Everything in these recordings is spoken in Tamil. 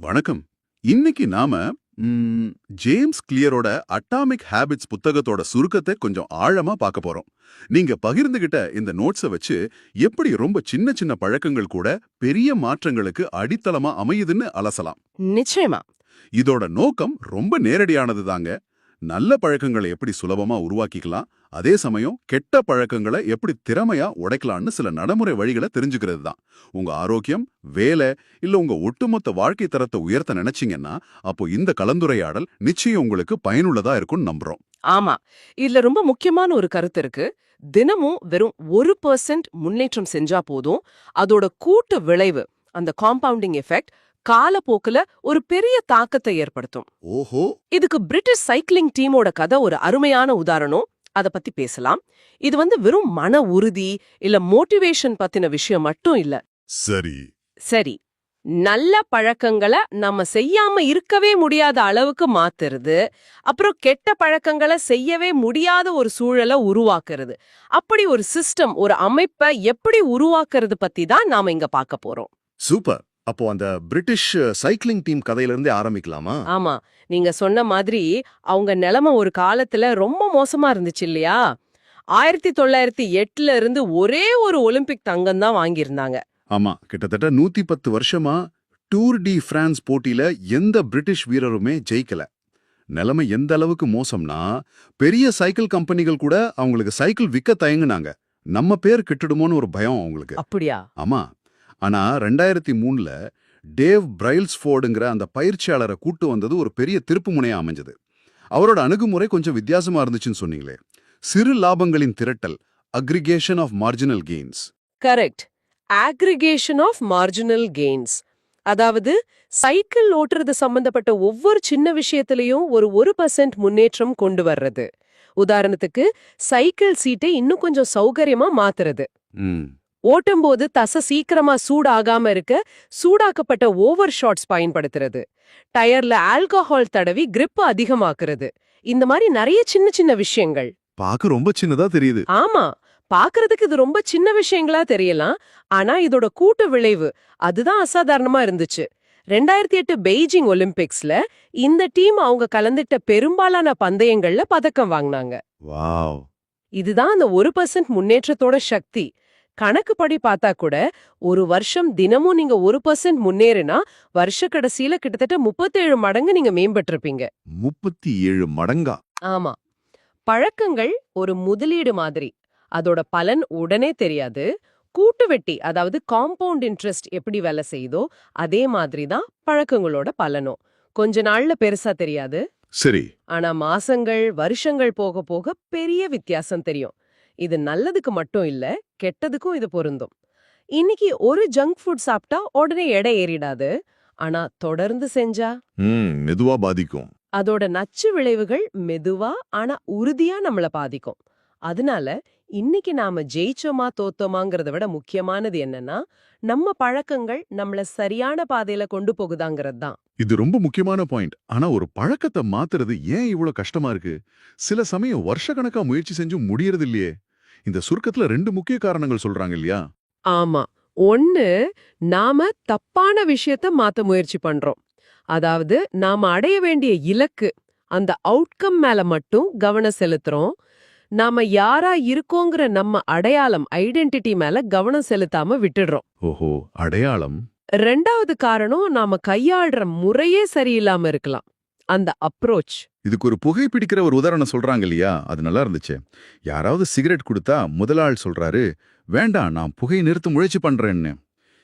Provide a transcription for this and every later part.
வணக்கம். இன்னைக்கு நாம ஜேம்ஸ் கிளியரோட அட்டாமிக் ஹேபிட்ஸ் புத்தகத்தோட சுருக்கத்தை கொஞ்சம் ஆழமா பார்க்க போறோம். நீங்க பகிர்ந்துகிட்ட இந்த நோட்ஸை வச்சு எப்படி ரொம்ப சின்ன சின்ன பழக்கங்கள் கூட பெரிய மாற்றங்களுக்கு அடித்தளமா அமையுதுன்னு அலசலாம். நிச்சயமா. இதோட நோக்கம் ரொம்ப நேரடியானது தாங்க. நல்ல பழக்கங்களை எப்படி சுலபமா உருவாக்கிக்கலாம், அதே சமயம் கெட்ட பழக்கங்களை எப்படி திறமையா உடைக்கலாம்னு சில நடைமுறை வழிகளை தெரிஞ்சுக்கிறது தான். உங்க ஆரோக்கியம், வேலை இல்ல உங்க ஒட்டுமொத்த வாழ்க்கை தரத்தை உயர்த்த நினைச்சீங்கன்னா அப்போ இந்த கலந்துரையாடல் நிச்சயம் உங்களுக்கு பயனுள்ளதா இருக்கும்னு நம்புறோம். ஆமா, இதுல ரொம்ப முக்கியமான ஒரு கருத்து இருக்கு. தினமும் வெறும் 1% முன்னேற்றம் செஞ்சா போதும், அதோட கூட்டு விளைவு, அந்த காம்பவுண்டிங் எஃபெக்ட் காலப்போக்குல ஒரு பெரிய தாக்கத்தை ஏற்படுத்தும். ஓஹோ. இதுக்கு பிரிட்டிஷ் சைக்கிளிங் டீமோட கதை ஒரு அருமையான உதாரணம். அத பத்தி பேசலாம். இது வெறும் மன உறுதி இல்ல மோட்டிவேஷன் பத்தின விஷயம் மட்டும் இல்ல. சரி, நல்ல பழக்கங்களை நம்ம செய்யாம இருக்கவே முடியாத அளவுக்கு மாத்துறது, அப்புறம் கெட்ட பழக்கங்களை செய்யவே முடியாத ஒரு சூழலை உருவாக்குறது, அப்படி ஒரு சிஸ்டம், ஒரு அமைப்பை எப்படி உருவாக்குறது பத்தி தான் நாம இங்க பார்க்க போறோம். சூப்பர். அப்போ அந்த பிரிட்டிஷ் சைக்கிளிங் டீம் கதையிலிருந்தே ஆரம்பிக்கலாமா? ஆமா, நீங்க சொன்ன மாதிரி அவங்க நிலைமை ஒரு காலத்துல ரொம்ப மோசமா இருந்துச்சு இல்லையா? 1908ல இருந்து ஒரே ஒரு ஒலிம்பிக் தங்கம் தான் வாங்கியிருந்தாங்க. ஆமா, கிட்டத்தட்ட 110 வருஷமா டூர் டி பிரான்ஸ் போட்டியில எந்த பிரிட்டிஷ் வீரருமே ஜெயிக்கல. நிலைமை எந்த அளவுக்கு மோசம்னா, பெரிய சைக்கிள் கம்பெனிகள் கூட அவங்களுக்கு சைக்கிள் விற்க தயங்குனாங்க. நம்ம பேர் கிட்டுடுமோன்னு ஒரு பயம் அவங்களுக்கு. அப்படியா? ஆமா. ஆனா 2003ல டேவ் பிரைல்ஸ்ஃபோர்டுங்கிற அந்த பயிற்சியாளரை கூட்டு வந்தது ஒரு பெரிய திருப்பு முனையா அமைஞ்சது. அவரோட அணுகுமுறை கொஞ்சம் வித்தியாசமா இருந்துச்சுன்னு சொன்னீங்களே. சிறு லாபங்களின் திரட்டல், aggregation of marginal gains. Correct, aggregation of marginal gains. அதாவது சைக்கிள் ஓட்டுறது சம்பந்தப்பட்ட ஒவ்வொரு சின்ன விஷயத்திலையும் ஒரு 1% முன்னேற்றம் கொண்டு வர்றது. உதாரணத்துக்கு, சைக்கிள் சீட்டை இன்னும் கொஞ்சம் சௌகரியமா மாத்துறது, ஓட்டும்போது தசை சீக்கிரமா சூடாகாம இருக்க சூடாக்கப்பட்ட ஓவர் ஷாட்ஸ் பயன்படுத்துறது, டயர்ல ஆல்கஹால் தடவி கிரிப் அதிகமாக்குறது. இந்த மாதிரி நிறைய சின்ன சின்ன விஷயங்கள். பாக்க ரொம்ப சின்னதா தெரியுது. ஆமா, பாக்குறதுக்கு இது ரொம்ப சின்ன விஷயங்களா தெரியலாம். ஆனா இதோட கூட்டு விளைவு அதுதான் அசாதாரணமா இருந்துச்சு. 2008 பெய்ஜிங் ஒலிம்பிக்ஸ்ல இந்த டீம் அவங்க கலந்துட்ட பெரும்பாலான பந்தயங்கள்ல பதக்கம் வாங்கினாங்க. வாவ். இதுதான் அந்த 1% முன்னேற்றத்தோட சக்தி. கணக்குப்படி பார்த்தா கூட ஒரு வருஷம் தினமும் நீங்க 1% முன்னேறினா வருஷ கடைசியில கிட்டத்தட்ட 37 மடங்கு நீங்க மேம்பட்டிருப்பீங்க. 37 மடங்கா? ஆமா. பழக்கங்கள் ஒரு முதலீடு மாதிரி. அதோட பலன் உடனே தெரியாது. கூட்டு வெட்டி, அதாவது காம்பவுண்ட் இன்ட்ரெஸ்ட் எப்படி வேலை செய்யுதோ அதே மாதிரி தான் பழக்கங்களோட பலனும். கொஞ்ச நாள்ல பெருசா தெரியாது. சரி. ஆனா மாசங்கள், வருஷங்கள் போக போக பெரிய வித்தியாசம் தெரியும். இது நல்லதுக்கு மட்டும் இல்ல, கெட்டதுக்கும் இது பொருந்தும். இன்னைக்கு ஒரு ஜங்க் ஃபுட் சாப்பிட்டா உடனே எடை ஏறிடாது. ஆனா தொடர்ந்து செஞ்சா மெதுவா பாதிக்கும். அதோட நச்சு விளைவுகள் மெதுவா ஆனா உறுதியா நம்மள பாதிக்கும். அதனால இன்னைக்கு நாம ஜெயிச்சோமா தோத்தோமாங்கிறத விட முக்கியமானது என்னன்னா, நம்ம பழக்கங்கள் நம்மள சரியான பாதையில கொண்டு போகுதாங்கிறது தான். இது ரொம்ப முக்கியமான பாயிண்ட். ஆனா ஒரு பழக்கத்தை மாத்துறது ஏன் இவ்வளவு கஷ்டமா இருக்கு? சில சமயம் வருஷக்கணக்கா முயற்சி செஞ்சும் முடியறது இல்லையே. இந்த சுருக்கத்துல 2 முக்கிய காரணங்கள் சொல்றாங்க இல்லையா? ஆமா. ஒன்னு, நாம தப்பான விஷயத்த மாத்த முயற்சி பண்றோம். அதாவது நாம அடைய வேண்டிய இலக்கு, அந்த அவுட்கம் மேல மட்டும் கவனம் செலுத்துறோம். நாம யாரா இருக்கோங்கிற நம்ம அடையாளம், ஐடென்டிட்டி மேல கவனம் செலுத்தாம விட்டுடுறோம். ஓஹோ, அடையாளம். 2வது காரணம், நாம கையாளுற முறையே சரியில்லாம இருக்கலாம். அந்த அப்ரோச். இதுக்கு ஒரு புகைப்பிடிக்கிற ஒரு உதாரணம் சொல்றாங்க இல்லையா? அது நல்லா இருந்துச்சு. யாராவது சிகரெட் கொடுத்தா முதலாள் சொல்றாரு, வேண்டாம் நான் புகை நிறுத்த முயற்சி பண்றேன்னு.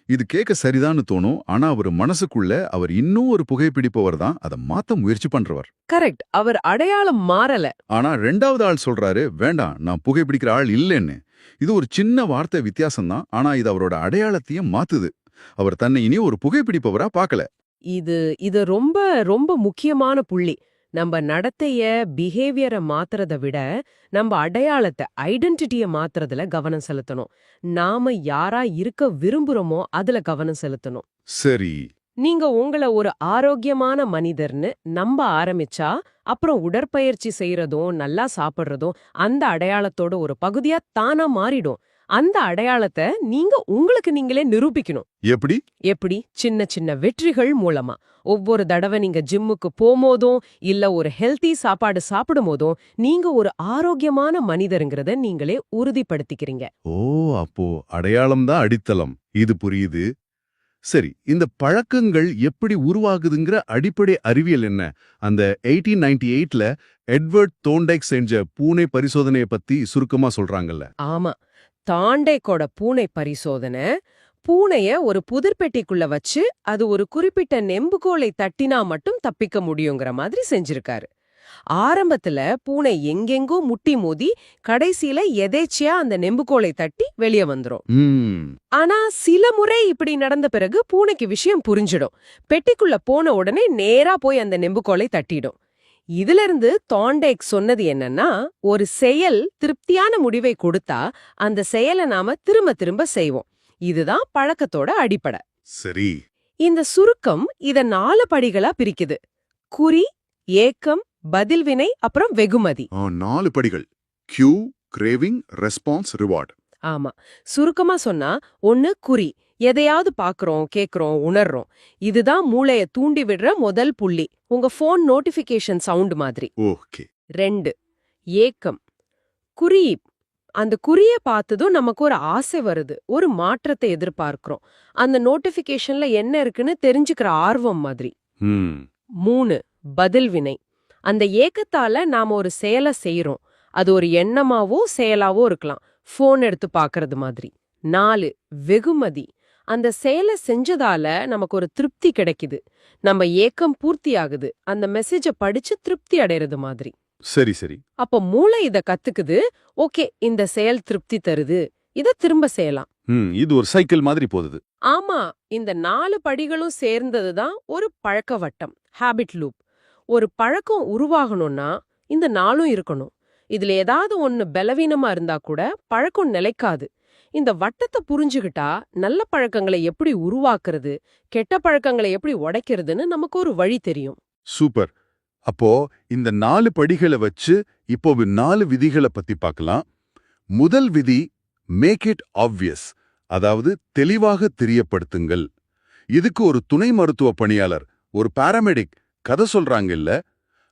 இது கேட்க சரிதான்னு தோணும். ஆனா அவர் மனசுக்குள்ள அவர் இன்னும் ஒரு புகைப்பிடிப்பவர் தான், அதை மாத்த முயற்சி பண்றவர். கரெக்ட், அவர் அடையாளம் மாறல. ஆனா 2வது ஆள் சொல்றாரு, வேண்டாம் நான் புகைப்பிடிக்கிற ஆள் இல்லைன்னு. இது ஒரு சின்ன வார்த்தை வித்தியாசம் தான், ஆனா இது அவரோட அடையாளத்தையும் மாத்துது. அவர் தன்னை இனி ஒரு புகைப்பிடிப்பவரா பார்க்கல. இது ரொம்ப ரொம்ப முக்கியமான புள்ளி. நம்ம நடத்தைய, பிஹேவியரை மாத்துறத விட நம்ம அடையாளத்தை, ஐடென்டிட்டிய மாத்துறதுல கவனம் செலுத்தணும். நாம யாரா இருக்க விரும்புறோமோ அதுல கவனம் செலுத்தணும். சரி. நீங்க உங்கள ஒரு ஆரோக்கியமான மனிதர்னு நம்ப ஆரம்பிச்சா, அப்புறம் உடற்பயிற்சி செய்யறதும் நல்லா சாப்பிடுறதும் அந்த அடையாளத்தோட ஒரு பகுதியா தானா மாறிடும். அந்த அடையாளத்தை நீங்க உங்களுக்கு நீங்களே நிரூபிக்கணும். எப்படி? எப்படி? சின்ன சின்ன வெற்றிகள் மூலமா. ஒவ்வொரு தடவை நீங்க ஜிம்முக்கு போகும்போதும் இல்ல ஒரு ஹெல்தி சாப்பாடு சாப்பிடும் போதும் நீங்க ஒரு ஆரோக்கியமான மனிதருங்கிறத நீங்களே உறுதிப்படுத்திக்கிறீங்க. ஓ, அப்போ அடையாளம் தான் அடித்தளம். இது புரியுது. சரி, இந்த பழக்கங்கள் எப்படி உருவாகுதுங்கிற அடிப்படை அறிவியல் என்ன? அந்த 1898ல எட்வர்ட் தோண்டைக் செஞ்ச பூனை பரிசோதனைய பத்தி சுருக்கமா சொல்றாங்கல்ல. ஆமா, தாண்டேக்கோட பூனை பரிசோதனை பூனைய ஒரு புதிர்பெட்டிக்குள்ள வச்சு அது ஒரு குறிப்பிட்ட நெம்புகோலை தட்டினா மட்டும் தப்பிக்க முடியுங்கிற மாதிரி செஞ்சிருக்காரு. ஆரம்பத்துல பூனை எங்கெங்கோ முட்டி மோதி கடைசியில எதேச்சியா அந்த நெம்புகோலை தட்டி வெளியே வந்துரும். ஆனா சில முறை இப்படி நடந்த பிறகு பூனைக்கு விஷயம் புரிஞ்சிடும். பெட்டிக்குள்ள போன உடனே நேரா போய் அந்த நெம்புகோலை தட்டிடும். இதுல இருந்து தாண்டேக் சொன்னது என்னன்னா, ஒரு செயல் திருப்தியான முடிவை கொடுத்தா அந்த செயலை நாம திரும்ப திரும்ப செய்வோம். இதுதான் பழக்கத்தோட அடிப்படை. சரி. இந்த சுருக்கம் இத 4 படிகளா பிரிக்குது. குறி, ஏக்கம், பதில்வினை, அப்புறம் வெகுமதி. 4 படிகள். Cue, craving, response, reward. ஆமா, சுருக்கமா சொன்னா, 1 குறி, எதையாவது பாக்குறோம், கேக்குறோம், உணர்றோம். இதுதான் மூளைய தூண்டி விடுற முதல் புள்ளி, உங்க போன் நோட்டிபிகேஷன் சவுண்ட் மாதிரி. ஓகே. 2 ஏக்கம். குறி, அந்த குறிய பார்த்ததும் நமக்கு ஒரு ஆசை வருது, ஒரு மாற்றத்தை எதிர்பார்க்கிறோம். அந்த நோட்டிபிகேஷன்ல என்ன இருக்குன்னு தெரிஞ்சுக்கிற ஆர்வம் மாதிரி. 3 பதில்வினை. அந்த ஏக்கத்தால நாம ஒரு செயலை செய்யறோம். அது ஒரு எண்ணமாவோ செயலாவோ இருக்கலாம், போன் எடுத்து பாக்குறது மாதிரி. 4 வெகுமதி. அந்த செயலை செஞ்சதால நமக்கு ஒரு திருப்தி கிடைக்குது, நம்ம ஏக்கம் பூர்த்தி ஆகுது, அந்த மெசேஜை படிச்சு திருப்தி அடைறது மாதிரி. சரி சரி. அப்ப மூளை இத கத்துக்குது, ஓகே இந்த செயல் திருப்தி தருது, இத திரும்ப செய்யலாம். இது ஒரு சைக்கிள் மாதிரி போகுது. ஆமா, இந்த 4 படிகளும் சேர்ந்ததுதான் ஒரு பழக்க வட்டம், ஹாபிட் லூப். ஒரு பழக்கம் உருவாகணும்னா இந்த 4ம் இருக்கணும். இதுல ஏதாவது ஒன்னு பலவீனமா இருந்தா கூட பழக்கம் நிலைக்காது. இந்த வட்டத்தை புரிஞ்சுகிட்டா நல்ல பழக்கங்களை எப்படி உருவாக்குறது, கெட்ட பழக்கங்களை எப்படி உடைக்கிறதுன்னு நமக்கு ஒரு வழி தெரியும். சூப்பர். அப்போ இந்த 4 படிகளை வச்சு இப்போ 4 விதிகளை பத்தி பார்க்கலாம். முதல் விதி, மேக் இட் ஆப்வியஸ், அதாவது தெளிவாக தெரியப்படுத்துங்கள். இதுக்கு ஒரு துணை மருத்துவ பணியாளர், ஒரு பாராமெடிக் கதை சொல்றாங்க இல்ல.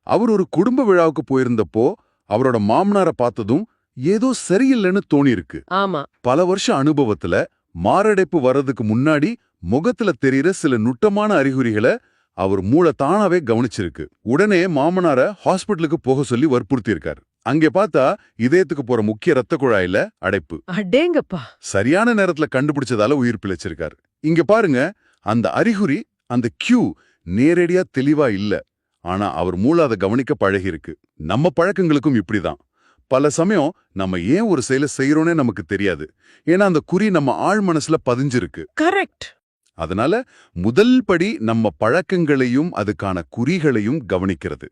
அவர் ஒரு குடும்ப விழாவுக்கு போயிருந்தப்போ அவரோட மாமனாரை பார்த்ததும் ஏதோ சரியில்லைன்னு தோணிருக்கு. ஆமா, பல வருஷ அனுபவத்துல மாரடைப்பு வர்றதுக்கு முன்னாடி முகத்துல தெரியற சில நுட்பமான அறிகுறிகளை அவர் மூளை தானாவே கவனிச்சிருக்கு. உடனே மாமனார ஹாஸ்பிட்டலுக்கு போக சொல்லி வற்புறுத்தியிருக்காரு. அங்கே பார்த்தா இதயத்துக்கு போற முக்கிய ரத்த குழாயில அடைப்பு. அடேங்கப்பா. சரியான நேரத்துல கண்டுபிடிச்சதால உயிர் பிழைச்சிருக்காரு. இங்க பாருங்க, அந்த அறிகுறி, அந்த கியூ நேரடியா தெளிவா இல்ல, ஆனா அவர் மூளை அதை கவனிக்க பழகிருக்கு. நம்ம பழக்கங்களுக்கும் இப்படிதான். பல சமயம் நம்ம ஏன் ஒரு செயலை செய்யறோன்னே நமக்கு தெரியாது, ஏன்னா அந்த குறி நம்ம ஆழ் மனசுல பதிஞ்சிருக்கு. கரெக்ட். அதனால முதல் படி நம்ம பழக்கங்களையும் அதுக்கான குறிகளையும் கவனிக்கிறது.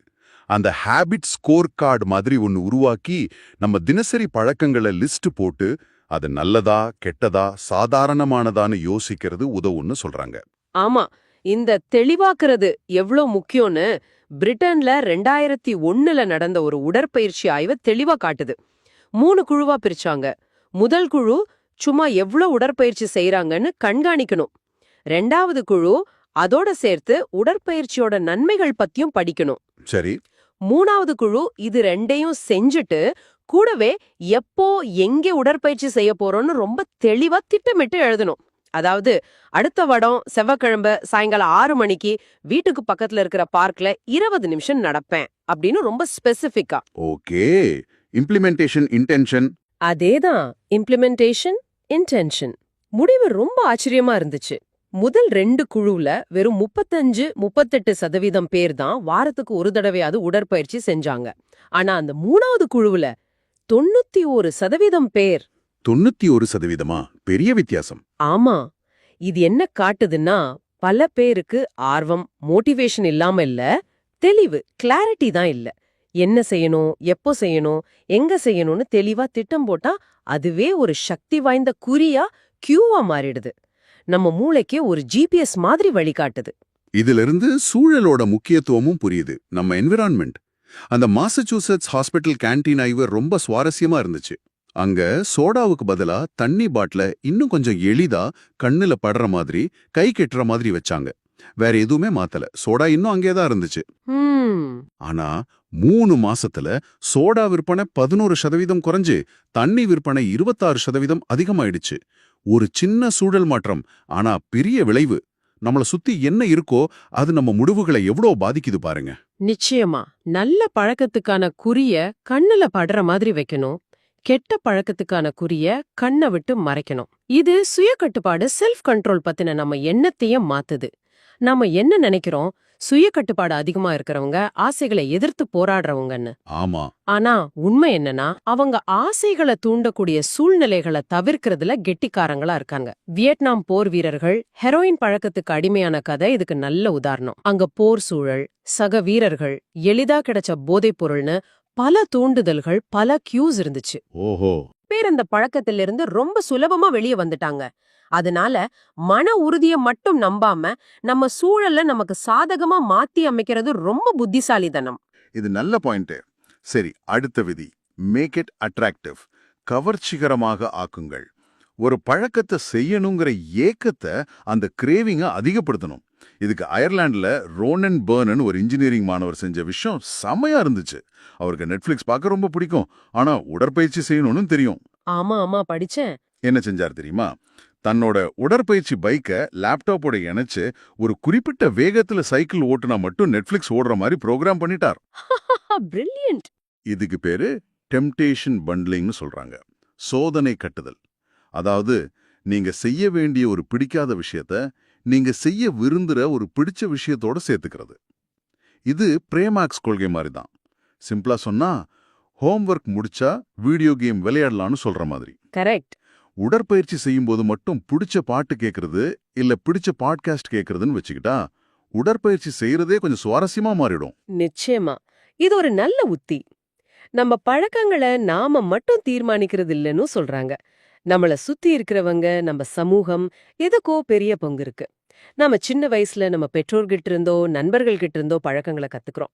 அந்த ஹேபிட் ஸ்கோர் கார்டு மாதிரி ஒன்னு உருவாக்கி நம்ம தினசரி பழக்கங்களை லிஸ்ட் போட்டு அது நல்லதா கெட்டதா சாதாரணமானதான்னு யோசிக்கிறது உதவுன்னு சொல்றாங்க. ஆமா, இந்த தெளிவாக்குறது எவ்வளவு முக்கியம்னு பிரிட்டன்ல 2001ல நடந்த ஒரு உடற்பயிற்சி ஆய்வு தெளிவா காட்டுது. 3 குழுவா பிரிச்சாங்க. முதல் குழு சும்மா எவ்வளவு உடற்பயிற்சி செய்யறாங்கன்னு கண்காணிக்கணும். 2வது குழு அதோட சேர்த்து உடற்பயிற்சியோட நன்மைகள் பத்தியும் படிக்கணும். சரி. 3வது குழு இது 2யும் செஞ்சுட்டு கூடவே எப்போ எங்கே உடற்பயிற்சி செய்ய போறோம்னு ரொம்ப தெளிவா திட்டமிட்டு எழுதணும். அதாவது அடுத்த வாரம் செவ்வாய்க்கிழமை சாயங்காலம் 6 மணிக்கு வீட்டுக்கு பக்கத்துல இருக்கிற பார்க்ல 20 நிமிஷம் நடப்பேன் அப்படின்னு ரொம்ப ஸ்பெசிபிக்கா. ஓகே. Implementation intention. அதேதான், இம்ப்ளிமெண்டேஷன் இன்டென்ஷன். முடிவு ரொம்ப ஆச்சரியமா இருந்துச்சு. முதல் 2 குழுவுல வெறும் 35-38% பேர் தான் வாரத்துக்கு ஒரு தடவையாவது உடற்பயிற்சி செஞ்சாங்க. ஆனா அந்த 3வது குழுவுல 91% பேர். 91%? பெரிய வித்தியாசம். ஆமா, இது என்ன காட்டுதுன்னா பல பேருக்கு ஆர்வம், மோட்டிவேஷன் இல்லாம இல்ல, தெளிவு, கிளாரிட்டி தான் இல்ல. என்ன செய்யணும், எப்போ செய்யணும், எங்க செய்யணும்னு தெளிவா திட்டம் போட்டா அதுவே ஒரு சக்தி வாய்ந்த குறியா கியூவா மாறிடுது. நம்ம மூளைக்கே ஒரு ஜிபிஎஸ் மாதிரி வழிகாட்டுது. இதிலிருந்து சூழலோட முக்கியத்துவமும் புரியுது. நம்ம என்விரான்மெண்ட். அந்த மாசச்சூசெட்ஸ் ஹாஸ்பிட்டல் கேண்டீன் ஆய்வு ரொம்ப சுவாரஸ்யமா இருந்துச்சு. அங்க சோடாவுக்கு பதிலா தண்ணி பாட்டில இன்னும் கொஞ்சம் எளிதா கண்ணுல படுற மாதிரி கை கெட்டுற மாதிரி வச்சாங்க. வேற எதுவுமே மாத்தல. சோடா இன்னும் அங்கேதான் இருந்துச்சு. ஆனா 3 மாசத்துல சோடா விற்பனை 11% குறைஞ்சு தண்ணி விற்பனை 26% அதிகமாயிடுச்சு. ஒரு சின்ன சூழல் மாற்றம், ஆனா பெரிய விளைவு. நம்மள சுத்தி என்ன இருக்கோ அது நம்ம முடிவுகளை எவ்வளோ பாதிக்குது பாருங்க. நிச்சயமா நல்ல பழக்கத்துக்கான குறிய கண்ணுல படுற மாதிரி வைக்கணும், கெட்ட பழக்கத்துக்கான குறிய கண்ணை விட்டு மறைக்கணும். இது சுய கட்டுப்பாடு, செல்ஃப் கண்ட்ரோல் பத்தின நம்ம எண்ணத்தையும் மாத்துது. நாம என்ன நினைக்கிறோம், சுய கட்டுப்பாடு அதிகமா இருக்கிறவங்க ஆசைகளை எதிர்த்து போராடுறவங்கன்னு. ஆமா. ஆனா உண்மை என்னன்னா, அவங்க ஆசைகளை தூண்டக்கூடிய சூழ்நிலைகளை தவிர்க்கிறதுல கெட்டிக்காரங்களா இருக்காங்க. வியட்நாம் போர் வீரர்கள் ஹெரோயின் பழக்கத்துக்கு அடிமையான கதை இதுக்கு நல்ல உதாரணம். அங்க போர் சூழல், சக வீரர்கள், எளிதா கிடைச்ச போதைப் பொருள்னு பல தூண்டுதல்கள், பல கியூஸ் இருந்துச்சு. ஓஹோ. பேர் அந்த பழக்கத்திலிருந்து ரொம்ப சுலபமா வெளியே வந்துட்டாங்க. அதனால மன உறுதியை மட்டும் நம்பாம நம்ம சூழல்ல நமக்கு சாதகமா மாத்தி அமைக்கிறது ரொம்ப புத்திசாலித்தனம். இது நல்ல பாயிண்ட். சரி, அடுத்த விதி, மேக் இட் அட்ராக்டிவ். கவர்ச்சிகரமாக ஆக்குங்கள். ஒரு பழக்கத்தை செய்யணுங்கிற ஏக்கத்தை, அந்த கிரேவிங்க அதிகப்படுத்தணும். இதுக்கு அயர்லாந்துல ரோனன் பர்னன் ஒரு இன்ஜினியரிங் மாணவர் செஞ்ச விஷயம் செமையா இருந்துச்சு. அவருக்கு நெட்ஃபிளிக்ஸ் பார்க்க ரொம்ப பிடிக்கும், ஆனா உடற்பயிற்சி செய்யணும்னு தெரியும். ஆமா ஆமா படிச்சேன். என்ன செஞ்சார் தெரியுமா? தன்னோட உடற்பயிற்சி பைக்கை லேப்டாப்போட இணைச்சு ஒரு குறிப்பிட்ட வேகத்துல சைக்கிள் ஓட்டுனா மட்டும் நெட்ஃபிளிக்ஸ் ஓடுற மாதிரி ப்ரோக்ராம் பண்ணிட்டார். பிரில்லியன்ட். இதுக்கு பேரு டெம்டேஷன் பண்ட்லிங்னு சொல்றாங்க. சோதனை கட்டுதல். அதாவது நீங்க செய்ய வேண்டிய ஒரு பிடிக்காத விஷயத்த நீங்க செய்ய விரும்புற ஒரு பிடிச்ச விஷயத்தோட சேர்த்துக்கிறது. இது பிரேமாக்ஸ் கொள்கை மாதிரி தான். சிம்பிளா சொன்னா, ஹோம்ஒர்க் முடிச்சா வீடியோ கேம் விளையாடலாம்னு சொல்ற மாதிரி. கரெக்ட். உடற்பயிற்சி செய்யும்போது மட்டும் பிடிச்ச பாட்டு கேட்கறது இல்ல பிடிச்ச பாட்காஸ்ட் கேட்கறதுன்னு வச்சுக்கிட்டா உடற்பயிற்சி செய்யறதே கொஞ்சம் சுவாரஸ்யமா மாறிடும். நிச்சயமா இது ஒரு நல்ல உத்தி. நம்ம பழக்கங்களை நாம மட்டும் தீர்மானிக்கிறது இல்லைன்னு சொல்றாங்க. நம்மள சுத்தி இருக்கிறவங்க, நம்ம சமூகம், எதுக்கோ பெரிய பங்கு இருக்கு. நாம சின்ன வயசுல நம்ம பெற்றோர்கிட்ட இருந்தோ நண்பர்கள் கிட்ட இருந்தோ பழக்கங்களை கத்துக்கிறோம்.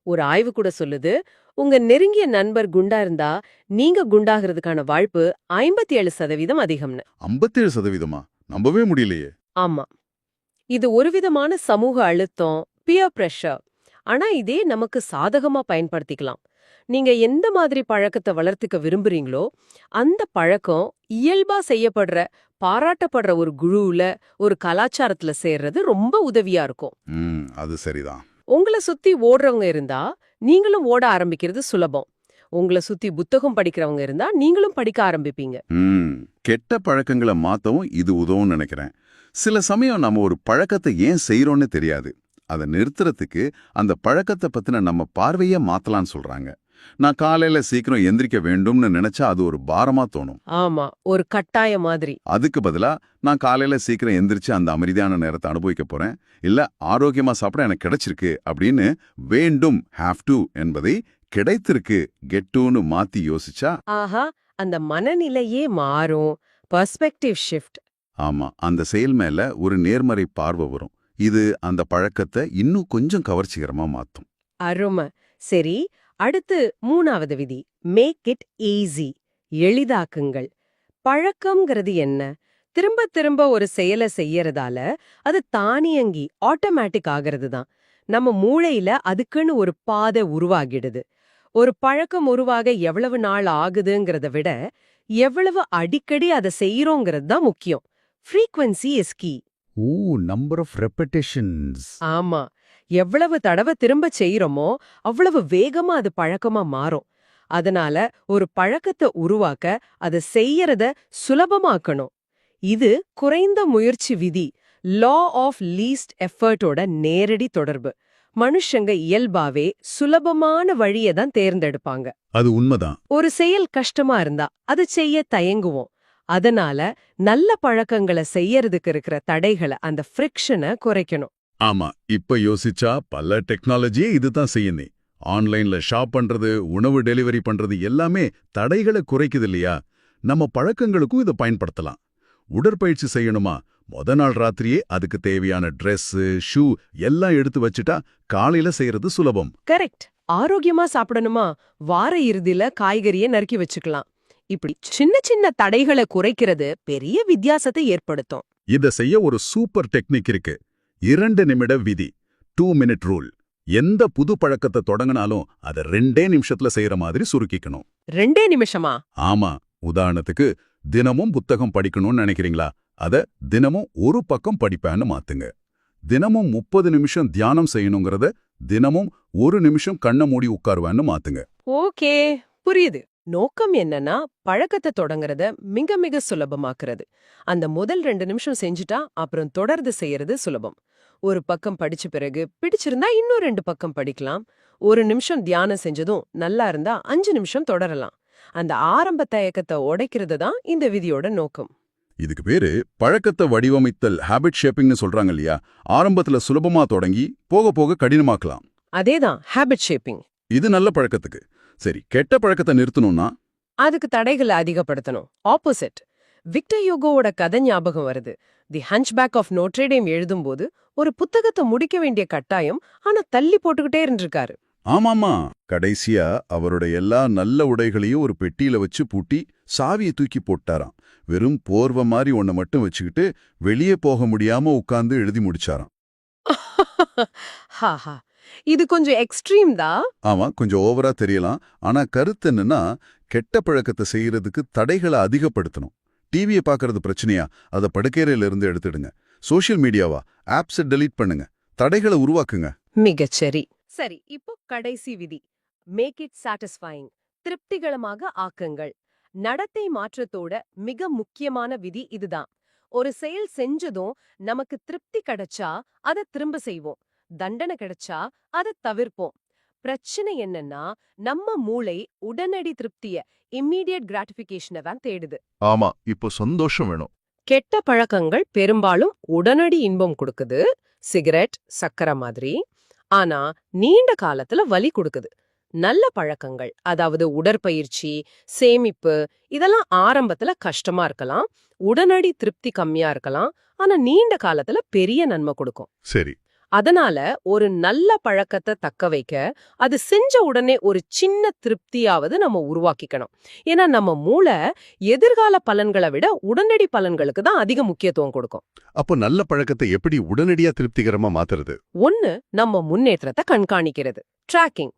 ஒரு ஆய்வு கூட சொல்லுது, உங்க நெருங்கிய நண்பர் குண்டா இருந்தா நீங்க குண்டாகிறதுக்கான வாய்ப்பு 57% அதிகம்னு. 57%? நம்பவே முடியலையே. ஆமா, இது ஒரு விதமான சமூக அழுத்தம், பியர் பிரஷர். ஆனா இதே நமக்கு சாதகமா பயன்படுத்திக்கலாம். நீங்க எந்த மாதிரி பழக்கத்தை வளர்த்துக்க விரும்புறீங்களோ அந்த பழக்கம் இயல்பா செய்யப்படுற, பாராட்டப்படுற ஒரு குழுவுல, ஒரு கலாச்சாரத்துல சேர்றது ரொம்ப உதவியா இருக்கும். அது சரிதான். உங்களை சுத்தி ஓடுறவங்க இருந்தா நீங்களும் ஓட ஆரம்பிக்கிறது சுலபம். உங்களை சுத்தி புத்தகம் படிக்கிறவங்க இருந்தா நீங்களும் படிக்க ஆரம்பிப்பீங்க. கெட்ட பழக்கங்களை மாத்தவும் இது உதவும் நினைக்கிறேன். சில சமயம் நம்ம ஒரு பழக்கத்தை ஏன் செய்யறோம்னு தெரியாது. அதை நிறுத்துறதுக்கு அந்த பழக்கத்தை பத்தின நம்ம பார்வையே மாத்தலாம்னு சொல்றாங்க. நான் காலையில சீக்கிரம் எந்திரிக்க வேண்டும்னு நினைச்சா அது ஒரு பாரமா தோணும். ஆமா, ஒரு கட்டாய மாதிரி. அதுக்கு பதிலா நான் காலையில சீக்கிரம் எந்திரிச்சு அந்த அமைதியான நேரத்தை அனுபவிக்க போறேன், இல்ல ஆரோக்கியமா சாப்பிட எனக்கு கிடைச்சிருக்கு அப்படின்னு வேண்டும், ஹேவ் டு என்பதை கிடைத்திருக்கு, கெட் டுன்னு மாத்தி யோசிச்சா, ஆஹா, அந்த மனநிலையே மாறும். Perspective shift. ஆமா, அந்த செயல் மேல ஒரு நேர்மறை பார்வை வரும். இது அந்த பழக்கத்தை இன்னும் கொஞ்சம் கவர்ச்சிகரமா மாத்தும். அருமை. சரி, அடுத்து 3வது விதி, மேக் இட் ஈஸி. எளிதாக்குங்கள். பழக்கம்ங்கிறது என்ன? திரும்ப திரும்ப ஒரு செயலை செய்யறதால அது தானியங்கி, ஆட்டோமேட்டிக் ஆகிறது தான். நம்ம மூளையில அதுக்குன்னு ஒரு பாதை உருவாகிடுது. ஒரு பழக்கம் உருவாக எவ்வளவு நாள் ஆகுதுங்கிறத விட எவ்வளவு அடிக்கடி அதை செய்யறோங்கிறது தான் முக்கியம். Frequency is key. Number of repetitions. ஆமா, எவ்வளவு தடவை திரும்ப செய்யறோமோ அவ்வளவு வேகமா அது பழக்கமா மாறும். அதனால ஒரு பழக்கத்தை உருவாக்க அதை செய்யறத சுலபமாக்கணும். இது குறைந்த முயற்சி விதி, லா ஆஃப் லீஸ்ட் எஃபர்ட்டோட நேரடி தொடர்பு. மனுஷங்க இயல்பாவே சுலபமான வழியை தான் தேர்ந்தெடுப்பாங்க. அது உண்மைதான். ஒரு செயல் கஷ்டமா இருந்தா அது செய்ய தயங்குவோம். அதனால நல்ல பழக்கங்களை செய்யறதுக்கு இருக்கிற தடைகளை, அந்த ஃப்ரிக்ஷனை குறைக்கணும். ஆமா, இப்ப யோசிச்சா பல டெக்னாலஜியே இதுதான் செய்யுது. ஆன்லைன்ல ஷாப் பண்றது, உணவு டெலிவரி பண்றது எல்லாமே தடைகளை குறைக்குது இல்லையா? நம்ம பழக்கங்களுக்கும் இதை பயன்படுத்தலாம். உடற்பயிற்சி செய்யணுமா, நாள் ராத்திரியே அதுக்கு தேவையான ட்ரெஸ், ஷூ எல்லாம் எடுத்து வச்சுட்டா காலையில செய்யறது சுலபம். கரெக்ட். ஆரோக்கியமா சாப்பிடணுமா, வார இறுதியில காய்கறியை நறுக்கி வச்சுக்கலாம். இப்படி சின்ன சின்ன தடைகளை குறைக்கிறது பெரிய வித்தியாசத்தை ஏற்படுத்தும். இத செய்ய ஒரு சூப்பர் டெக்னிக் இருக்கு. 2 நிமிட விதி, 2 மினிட் ரூல். எந்த புது பழக்கத்தை தொடங்கினாலும் அதை 2 நிமிஷத்துல செய்யற மாதிரி சுருக்கிக்கணும். 2 நிமிஷமா? ஆமா. உதாரணத்துக்கு, தினமும் புத்தகம் படிக்கணும்னு நினைக்கிறீங்களா? அத தினமும் ஒரு பக்கம் படிப்பேன்னு மாத்துங்க. தினமும் 30 நிமிஷம் தியானம் செய்யணுங்கிறத தினமும் 1 நிமிஷம் கண்ணை மூடி உட்காருவேன்னு மாத்துங்க. ஓகே, புரியுது. நோக்கம் என்னன்னா பழக்கத்தை தொடங்குறத மிக மிக சுலபமாக்குறது. அந்த முதல் 2 நிமிஷம் செஞ்சுட்டா அப்புறம் தொடர்ந்து செய்யறது சுலபம். ஒரு பக்கம் படிச்ச பிறகு பிடிச்சிருந்தா இன்னும் 2 பக்கம் படிக்கலாம். 1 நிமிஷம் தியானம் செஞ்சதும் நல்லா இருந்தா 5 நிமிஷம் தொடரலாம். அந்த ஆரம்ப தயக்கத்தை உடைக்கிறது தான் இந்த விதியோட நோக்கம். இதுக்கு பேரு பழக்கத்தை வடிவமைத்தல், ஹேபிட் ஷேப்பிங்னு சொல்றாங்க இல்லையா? ஆரம்பத்துல சுலபமா தொடங்கி போக போக கடினமாக்கலாம். அதேதான் ஹேபிட் ஷேப்பிங். இது நல்ல பழக்கத்துக்கு. சரி, கெட்ட பழக்கத்தை நிறுத்தணும்னா? அதுக்கு தடைகளை அதிகப்படுத்தணும். ஆப்போசிட். விக்டர் யுகோவோட கதை ஞாபகம் வருது. தி ஹன்ச்பேக் ஆஃப் நோட்ரேடேம் எழுதும்போது ஒரு புத்தகத்தை முடிக்க வேண்டிய கட்டாயம், ஆனா தள்ளி போட்டுக்கிட்டே இருந்திருக்காரு. ஆமாமா. கடைசியா அவரோட எல்லா நல்ல உடைகளையும் ஒரு பெட்டியில வச்சு பூட்டி சாவியை தூக்கி போட்டாராம். வெறும் போர்வை மாதிரி ஒன்ன மட்டும் வச்சுக்கிட்டு வெளியே போக முடியாம உட்கார்ந்து எழுதி முடிச்சாராம். ஹாஹா, இது கொஞ்சம் எக்ஸ்ட்ரீம் தான். ஆமா, கொஞ்சம் ஓவரா தெரியலாம். ஆனா கருத்து என்னன்னா, கெட்ட பழக்கத்தை செய்யறதுக்கு தடைகளை அதிகப்படுத்தணும். டிவியை பார்க்கறது பிரச்சனையா? அதை படுக்கையில இருந்து எடுத்துடுங்க. சோஷியல் மீடியாவா? ஆப்ஸை டெலீட் பண்ணுங்க. தடைகளை உருவாக்குங்க. மிகச்சரி. சரி, இப்போ கடைசி விதி. Make it satisfying. திருப்திகரமாக ஆக்குங்கள். நடத்தை மாற்றத்தோட மிக முக்கியமான விதி இதுதான். ஒரு செயல் செஞ்சதும் நமக்கு திருப்தி கிடைச்சா அதை திரும்ப செய்வோம். தண்டனை கிடைச்சா அதை தவிர்ப்போம். பிரச்சனை என்னன்னா, நம்ம மூளை உடனடி திருப்திய, இம்மீடியட் கிராட்டிஃபிகேஷனை தான் தேடுது. ஆமா, இப்போ சந்தோஷம் வேணும். கெட்ட பழக்கங்கள் பெரும்பாலும் உடனடி இன்பம் கொடுக்குது, சிகரெட், சக்கரை மாதிரி. ஆனா நீண்ட காலத்துல வலி கொடுக்குது. நல்ல பழக்கங்கள், அதாவது உடற்பயிற்சி, சேமிப்பு, இதெல்லாம் ஆரம்பத்துல கஷ்டமா இருக்கலாம், உடனடி திருப்தி கம்மியா இருக்கலாம், ஆனா நீண்ட காலத்துல பெரிய நன்மை கொடுக்கும். சரி. அதனால ஒரு நல்ல பழக்கத்தை தக்க வைக்க அது செஞ்ச உடனே ஒரு சின்ன திருப்தியாவது நம்ம உருவாக்கிக்கணும். ஏன்னா நம்ம மூளை எதிர்கால பலன்களை விட உடனடி பலன்களுக்கு தான் அதிக முக்கியத்துவம் கொடுக்கும். அப்போ நல்ல பழக்கத்தை எப்படி உடனடியா திருப்திகரமா மாத்துறது? ஒன்னு, நம்ம முன்னேற்றத்தை கண்காணிக்கிறது. ட்ராக்கிங்.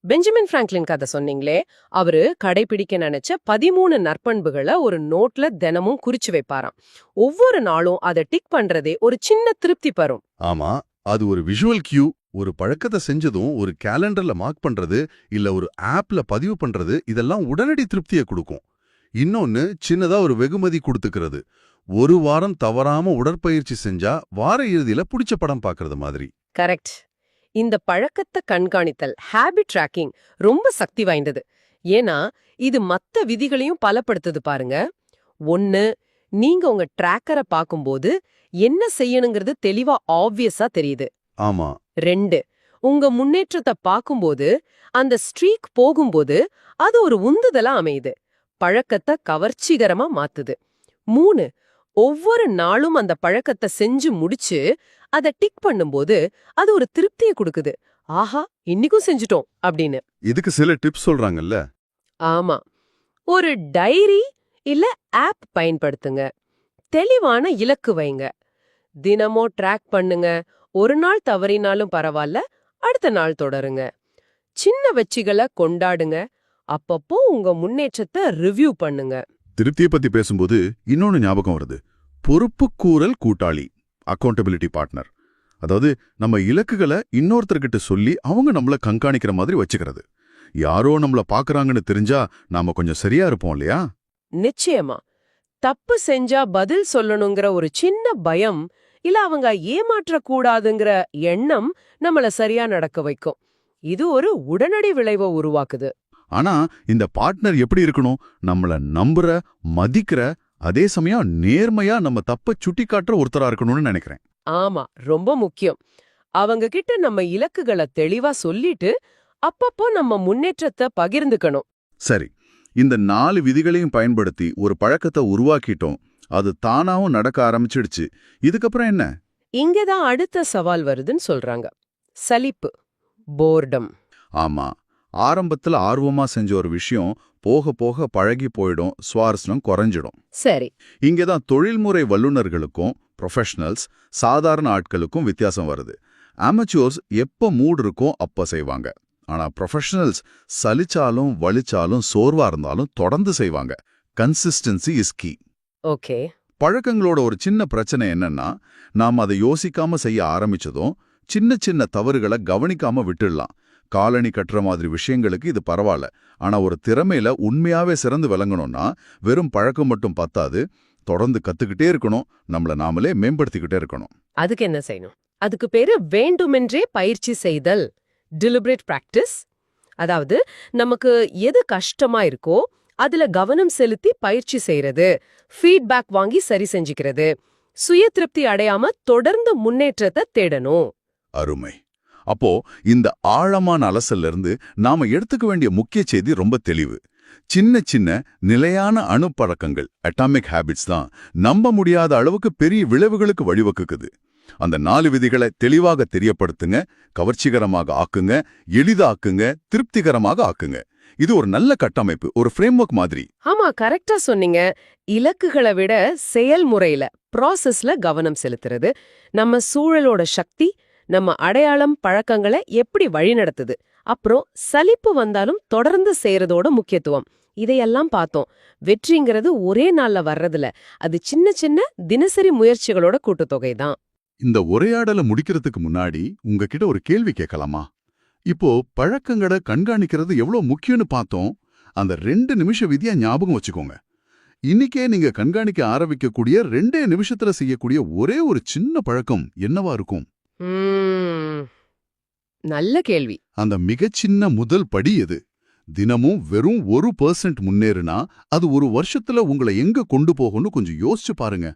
பெஞ்சமின் பிராங்க்லின் கதை சொன்னீங்களே, அவரு கடைபிடிக்க நினைச்ச 13 நற்பண்புகளை ஒரு நோட்ல தினமும் குறிச்சு வைப்பாராம். ஒவ்வொரு நாளும் அதை டிக் பண்றதே ஒரு சின்ன திருப்தி பெறும். ஆமா, அது ஒரு விஷுவல் கியூ. ஒரு பழக்கத்தை செஞ்சதும் ஒரு கேலண்டர்ல மார்க் பண்றது இல்ல ஒரு ஆப்ல பதிவு பண்றது, இதெல்லாம் உடனடி திருப்தியை கொடுக்கும். இன்னொன்னு, சின்னதா ஒரு வெகுமதி கொடுத்துக்கிறது. ஒரு வாரம் தவறாம உடற்பயிற்சி செஞ்சா வார இறுதியில பிடிச்ச படம் பார்க்கறது மாதிரி. கரெக்ட். இந்த பழக்கத்தை கண்காணித்தல், ஹேபிட் ட்ராக்கிங், ரொம்ப சக்தி வாய்ந்தது. ஏன்னா இது மத்த விதிகளையும் பலப்படுத்துது பாருங்க. 1, நீங்க உங்க ட்ராக்கரை பார்க்கும்போது என்ன செய்யணுங்கிறது தெளிவா ஆப்வியஸா தெரியுது. ஆமா. 2, உங்க முன்னேற்றத்தை பார்க்கும்போது, அந்த ஸ்ட்ரீக் போகும்போது அது ஒரு உந்துதலா அமையுது, பழக்கத்தை கவர்ச்சிகரமா மாத்துது. 3, ஒவ்வொரு நாளும் அந்த பழக்கத்தை செஞ்சு முடிச்சு அதை டிக் பண்ணும்போது அது ஒரு திருப்தியை கொடுக்குது. ஆஹா, இன்னைக்கும் செஞ்சுட்டோம் அப்படின்னு. இதுக்கு சில டிப்ஸ் சொல்றாங்கல்ல? ஆமா. ஒரு டைரி இல்ல ஆப் பயன்படுத்துங்க. தெளிவான இலக்கு வைங்க. தினமும் ட்ராக் பண்ணுங்க. ஒரு நாள் தவறினாலும் பரவாயில்ல, அடுத்த நாள் தொடருங்க. சின்ன வெற்றிகளை கொண்டாடுங்க. அப்பப்போ உங்க முன்னேற்றத்தை ரிவ்யூ பண்ணுங்க. திருப்தியை பத்தி பேசும்போது இன்னொன்னு ஞாபகம் வருது. பொறுப்புக்கூறல் கூட்டாளி, அக்கௌண்டபிலிட்டி பார்ட்னர். அதாவது நம்ம இலக்குகளை இன்னொருத்தர்கிட்ட சொல்லி அவங்க நம்மள கண்காணிக்கிற மாதிரி வச்சுக்கிறது. யாரோ நம்மள பாக்குறாங்கன்னு தெரிஞ்சா நாம கொஞ்சம் சரியா இருப்போம் இல்லையா? நிச்சயமா. தப்பு செஞ்சா பதில் சொல்லணுங்கிற ஒரு சின்ன பயம், இல்ல அவங்க ஏமாற்றக்கூடாதுங்கிற எண்ணம் நம்மள சரியா நடக்க வைக்கும். இது ஒரு உடனடி விளைவை உருவாக்குது. ஆனா இந்த பார்ட்னர் எப்படி இருக்கணும்? நம்மள நம்புற, மதிக்கிற, அதே சமயம் நேர்மையா நம்ம தப்ப சுட்டி காட்டுற ஒருத்தரா இருக்கணும்னு நினைக்கிறேன். ஆமா, ரொம்ப முக்கியம். அவங்க கிட்ட நம்ம இலக்குகளை தெளிவா சொல்லிட்டு அப்பப்போ நம்ம முன்னேற்றத்தை பகிர்ந்துக்கணும். சரி, இந்த 4 விதிகளையும் பயன்படுத்தி ஒரு பழக்கத்தை உருவாக்கிட்டோம். அது தானாவும் நடக்க ஆரம்பிச்சிடுச்சு. இதுக்கப்புறம் என்ன? இங்கதான் அடுத்த சவால் வருதுன்னு சொல்றாங்க. சலிப்பு, போர்டம். ஆமா, ஆரம்பத்துல ஆர்வமா செஞ்ச ஒரு விஷயம் போக போக பழகி போயிடும், சுவாரஸ்யம் குறைஞ்சிடும். சரி. இங்கதான் தொழில்முறை வல்லுநர்களுக்கும் ப்ரொஃபஷனல்ஸ் சாதாரண ஆட்களுக்கும் வித்தியாசம் வருது. அமெச்சூர்ஸ் எப்ப மூட் இருக்கோ அப்ப செய்வாங்க. ஆனா ப்ரொஃபஷனல்ஸ் சலிச்சாலும் வலிச்சாலும் சோர்வா இருந்தாலும் தொடர்ந்து செய்வாங்க. Consistency is key. ஓகே. பழக்கங்களோட ஒரு சின்ன பிரச்சனை என்னன்னா, நாம் அதை யோசிக்காம செய்ய ஆரம்பிச்சதும் சின்ன சின்ன தவறுகளை கவனிக்காம விட்டுடலாம். காலணி கட்டுற மாதிரி விஷயங்களுக்கு இது பரவாயில்ல. ஆனா ஒரு திறமையில உண்மையாவே சிறந்து விளங்கணும்னா வெறும் பழக்கம் மட்டும் பத்தாது, தொடர்ந்து கத்துக்கிட்டே இருக்கணும், நம்மள நாமளே மேம்படுத்திக்கிட்டே இருக்கணும். அதுக்கு என்ன செய்யணும்? அதுக்கு பேரு வேண்டுமென்றே பயிற்சி செய்தல், டெலிபரேட் பிராக்டிஸ். அதாவது நமக்கு எது கஷ்டமா இருக்கோ அதுல கவனம் செலுத்தி பயிற்சி செய்யறது, ஃபீட்பேக் வாங்கி சரி செஞ்சுக்கிறது, சுய திருப்தி அடையாம தொடர்ந்து முன்னேற்றத்தை தேடணும். அருமை. அப்போ இந்த ஆழமான அலசல்ல இருந்து நாம எடுத்துக்க வேண்டிய முக்கிய செய்தி ரொம்ப தெளிவு. சின்ன சின்ன நிலையான அணுப்பழக்கங்கள், அட்டாமிக் ஹேபிட்ஸ் தான் நம்ப முடியாத அளவுக்கு பெரிய விளைவுகளுக்கு வழிவகுக்குது. அந்த 4 விதிகளை தெளிவாக தெரியப்படுத்துங்க, கவர்ச்சிகரமாக ஆக்குங்க, எளிதாக்குங்க, திருப்திகரமாக ஆக்குங்க. இது ஒரு நல்ல கட்டமைப்பு, ஒரு ஃப்ரேம்வொர்க் மாதிரி. ஆமா, கரெக்டா சொன்னீங்க. இலக்குகளை விட செயல்முறையில, ப்ராசஸ்ல கவனம் செலுத்துறது, நம்ம சூழலோட சக்தி, நம்ம அடையாளம், பழக்கங்களை எப்படி வழிநடத்துது, அப்புறம் சலிப்பு வந்தாலும் தொடர்ந்து செய்யறதோட முக்கியத்துவம், இதையெல்லாம் பார்த்தோம். வெற்றிங்கிறது ஒரே நாள்ல வர்றதில்ல, அது சின்ன சின்ன தினசரி முயற்சிகளோட கூட்டுத்தொகை தான். இந்த உரையாடலை முடிக்கிறதுக்கு முன்னாடி உங்ககிட்ட ஒரு கேள்வி கேட்கலாமா? இப்போ பழக்கங்களை கண்காணிக்கிறது எவ்வளவு முக்கியம்னு பார்த்தோம். அந்த 2 நிமிஷ விதியா ஞாபகம் வச்சுக்கோங்க. இன்னைக்கே நீங்க கண்காணிக்க ஆரம்பிக்கக்கூடிய 2 நிமிஷத்துல செய்யக்கூடிய ஒரே ஒரு சின்ன பழக்கம் என்னவா இருக்கும்? நல்ல கேள்வி. அந்த மிகச்சின்ன முதல் படி எது? தினமும் வெறும் 1% முன்னேறுனா அது ஒரு வருஷத்துல உங்களை எங்க கொண்டு போகும்னு கொஞ்சம் யோசிச்சு பாருங்க.